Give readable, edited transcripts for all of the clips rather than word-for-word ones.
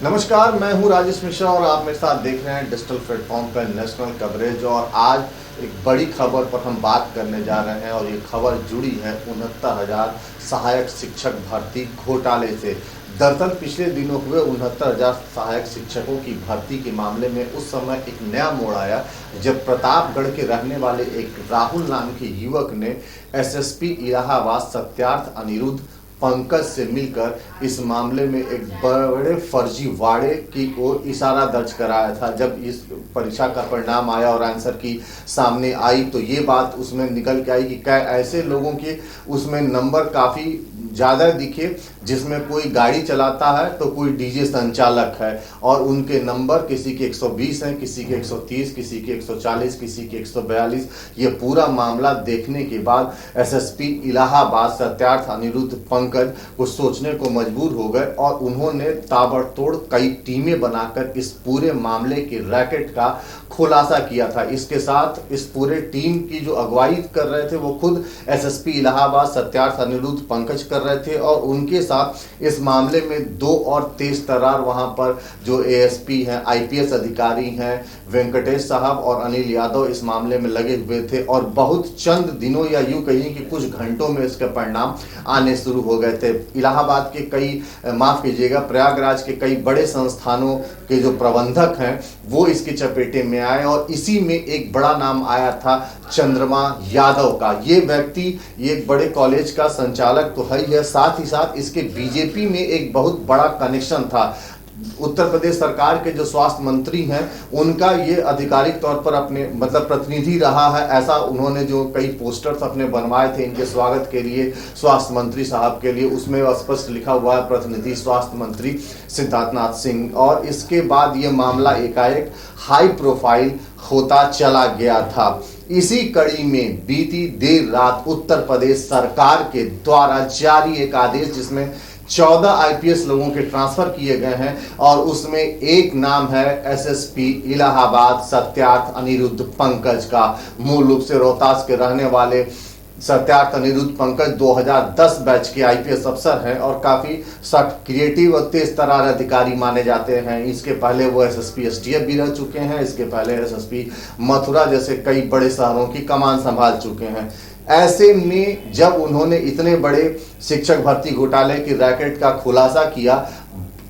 नमस्कार, मैं हूं राजेश मिश्रा और आप मेरे साथ देख रहे हैं डिजिटल प्लेटफॉर्म पर नेशनल कवरेज। और आज एक बड़ी खबर पर हम बात करने जा रहे हैं और ये खबर जुड़ी है 69,000 सहायक शिक्षक भर्ती घोटाले से। दरअसल पिछले दिनों हुए 69,000 सहायक शिक्षकों की भर्ती के मामले में उस समय एक नया मोड़ आया जब प्रतापगढ़ के रहने वाले एक राहुल नाम के युवक ने एसएसपी इलाहाबाद सत्यार्थ अनिरुद्ध पंकज से मिलकर इस मामले में एक बड़े फर्जीवाड़े की ओर इशारा दर्ज कराया था। जब इस परीक्षा का परिणाम आया और आंसर की सामने आई तो ये बात उसमें निकल के आई कि क्या ऐसे लोगों के उसमें नंबर काफ़ी ज़्यादा दिखे जिसमें कोई गाड़ी चलाता है तो कोई डीजे संचालक है और उनके नंबर किसी के 120 हैं, किसी के 130, किसी के 140, किसी के 142। ये पूरा मामला देखने के बाद एसएसपी इलाहाबाद सत्यार्थ अनिरुद्ध पंकज को सोचने को मजबूर हो गए और उन्होंने ताबड़तोड़ कई टीमें बनाकर इस पूरे मामले के रैकेट का खुलासा किया था। इसके साथ इस पूरे टीम की जो अगुवाई कर रहे थे वो खुद एसएसपी इलाहाबाद सत्यार्थ अनिरुद्ध पंकज कर रहे थे और उनके साथ इस मामले में दो और तेज तर्रार वहां पर जो एएसपी हैं, आईपीएस अधिकारी हैं, वेंकटेश साहब और अनिल यादव इस मामले में लगे हुए थे और बहुत चंद दिनों या यूं कहिए कि कुछ घंटों में इसके परिणाम आने शुरू हो गए थे। इलाहाबाद के कई, माफ कीजिएगा, प्रयागराज के कई बड़े संस्थानों के जो प्रबंधक हैं वो इसके चपेटे में आए और इसी में एक बड़ा नाम आया था चंद्रमा यादव का। ये व्यक्ति एक बड़े कॉलेज का संचालक तो है, साथ ही साथ इसके बीजेपी में एक बहुत बड़ा कनेक्शन था। उत्तर प्रदेश सरकार के जो स्वास्थ्य मंत्री हैं उनका ये आधिकारिक तौर पर अपने प्रतिनिधि रहा है। ऐसा उन्होंने जो कई पोस्टर्स अपने बनवाए थे इनके स्वागत के लिए स्वास्थ्य मंत्री साहब के लिए, उसमें स्पष्ट लिखा हुआ है प्रतिनिधि स्वास्थ्य मंत्री सिद्धार्थनाथ सिंह। और इसके बाद ये मामला एकाएक हाई प्रोफाइल होता चला गया था। इसी कड़ी में बीती देर रात उत्तर प्रदेश सरकार के द्वारा जारी एक आदेश जिसमें 14 आईपीएस लोगों के ट्रांसफर किए गए हैं और उसमें एक नाम है एसएसपी इलाहाबाद सत्यार्थ अनिरुद्ध पंकज का। मूल रूप से रोहतास के रहने वाले सत्यार्थ अनिरुद्ध पंकज 2010 बैच के आईपीएस अफसर हैं और काफ़ी सख्त, क्रिएटिव और तेज तर्रार अधिकारी माने जाते हैं। इसके पहले वो एसएसपी एसटीएफ भी रह चुके हैं, इसके पहले एसएसपी मथुरा जैसे कई बड़े शहरों की कमान संभाल चुके हैं। ऐसे में जब उन्होंने इतने बड़े शिक्षक भर्ती घोटाले की रैकेट का खुलासा किया,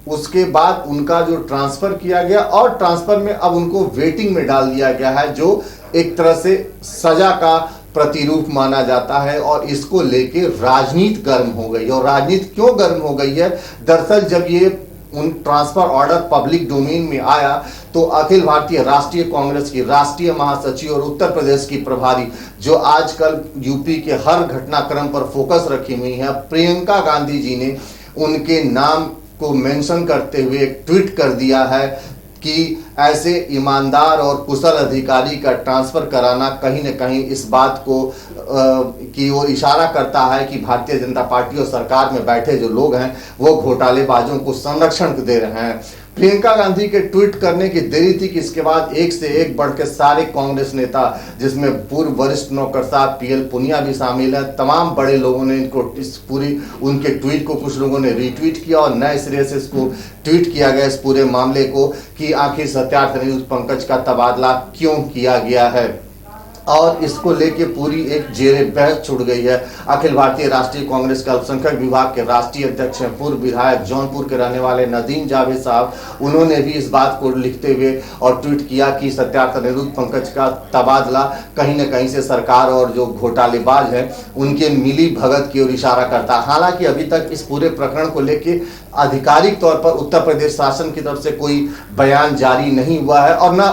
उसके बाद उनका जो ट्रांसफर किया गया और ट्रांसफर में अब उनको वेटिंग में डाल दिया गया है जो एक तरह से सजा का प्रतिरूप माना जाता है और इसको लेके राजनीति गर्म हो गई। और राजनीति क्यों गर्म हो गई है? दरअसल जब ये उन ट्रांसफर ऑर्डर पब्लिक डोमेन में आया तो अखिल भारतीय राष्ट्रीय कांग्रेस की राष्ट्रीय महासचिव और उत्तर प्रदेश की प्रभारी जो आजकल यूपी के हर घटनाक्रम पर फोकस रखी हुई है, प्रियंका गांधी जी ने उनके नाम को मेंशन करते हुए एक ट्वीट कर दिया है कि ऐसे ईमानदार और कुशल अधिकारी का ट्रांसफर कराना कहीं न कहीं इस बात को की ओर इशारा करता है कि भारतीय जनता पार्टी और सरकार में बैठे जो लोग हैं वो घोटालेबाजों को संरक्षण दे रहे हैं। प्रियंका गांधी के ट्वीट करने की देरी थी कि इसके बाद एक से एक बढ़ के सारे कांग्रेस नेता, जिसमें पूर्व वरिष्ठ नौकरशाह पीएल पुनिया भी शामिल है, तमाम बड़े लोगों ने इनको इस पूरी उनके ट्वीट को कुछ लोगों ने रीट्वीट किया और नए सिरे से इसको ट्वीट किया गया इस पूरे मामले को कि आखिर सत्यार्थ अनिरुद्ध पंकज का तबादला क्यों किया गया है। और इसको लेके पूरी एक जेरे बहस छुड़ गई है। अखिल भारतीय राष्ट्रीय कांग्रेस के अल्पसंख्यक विभाग के राष्ट्रीय अध्यक्ष हैं, पूर्व विधायक जौनपुर के रहने वाले नदीम जावेद साहब, उन्होंने भी इस बात को लिखते हुए और ट्वीट किया कि सत्यार्थ अनिरुद्ध पंकज का तबादला कहीं न कहीं से सरकार और जो घोटालेबाज हैं उनके मिली भगत की ओर इशारा करता है। हालांकि अभी तक इस पूरे प्रकरण को लेके आधिकारिक तौर पर उत्तर प्रदेश शासन की तरफ से कोई बयान जारी नहीं हुआ है और ना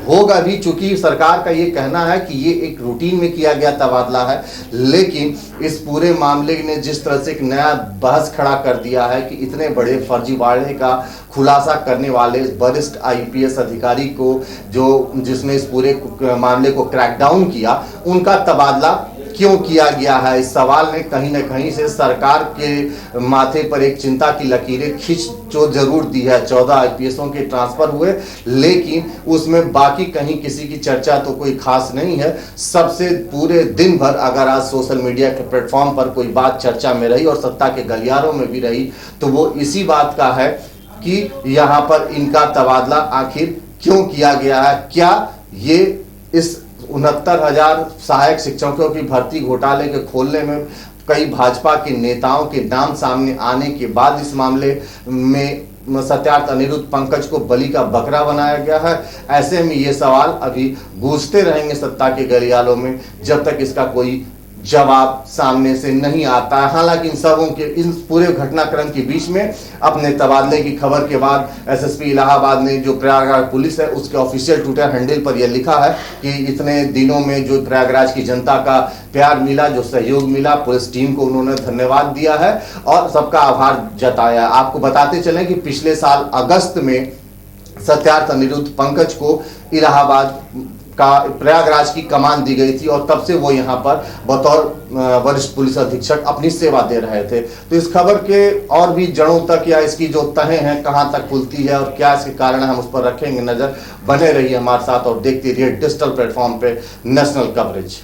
होगा भी, चूंकि सरकार का ये कहना है कि ये एक रूटीन में किया गया तबादला है। लेकिन इस पूरे मामले ने जिस तरह से एक नया बहस खड़ा कर दिया है कि इतने बड़े फर्जीवाड़े का खुलासा करने वाले वरिष्ठ आईपीएस अधिकारी को जिसने इस पूरे मामले को क्रैकडाउन किया, उनका तबादला क्यों किया गया है। इस सवाल ने कहीं न कहीं से सरकार के माथे पर एक चिंता की लकीरें खींच जो जरूर दी है। 14 आईपीएसों के ट्रांसफर हुए, लेकिन उसमें बाकी कहीं किसी की चर्चा तो कोई खास नहीं है। सबसे पूरे दिन भर अगर आज सोशल मीडिया के प्लेटफॉर्म पर कोई बात चर्चा में रही और सत्ता के गलियारों में भी रही, तो वो इसी बात का है कि यहाँ पर इनका तबादला आखिर क्यों किया गया है। क्या ये इस 69,000 सहायक शिक्षकों की भर्ती घोटाले के खोलने में कई भाजपा के नेताओं के नाम सामने आने के बाद इस मामले में सत्यार्थ अनिरुद्ध पंकज को बलि का बकरा बनाया गया है। ऐसे में ये सवाल अभी गूंजते रहेंगे सत्ता के गलियारों में जब तक इसका कोई जवाब सामने से नहीं आता है। हालांकि इन सबों के इन पूरे घटनाक्रम के बीच में अपने तबादले की खबर के बाद एसएसपी इलाहाबाद ने जो प्रयागराज पुलिस है उसके ऑफिशियल ट्विटर हैंडल पर यह लिखा है कि इतने दिनों में जो प्रयागराज की जनता का प्यार मिला, जो सहयोग मिला, पुलिस टीम को उन्होंने धन्यवाद दिया है और सबका आभार जताया। आपको बताते चलें कि पिछले साल अगस्त में सत्यार्थ अनिरुद्ध पंकज को इलाहाबाद का प्रयागराज की कमान दी गई थी और तब से वो यहाँ पर बतौर वरिष्ठ पुलिस अधीक्षक अपनी सेवा दे रहे थे। तो इस खबर के और भी जड़ों तक या इसकी जो तहें हैं कहाँ तक खुलती है और क्या इसके कारण हम उस पर रखेंगे नजर। बने रहिए हमारे साथ और देखते रहिए डिजिटल प्लेटफॉर्म पे नेशनल कवरेज।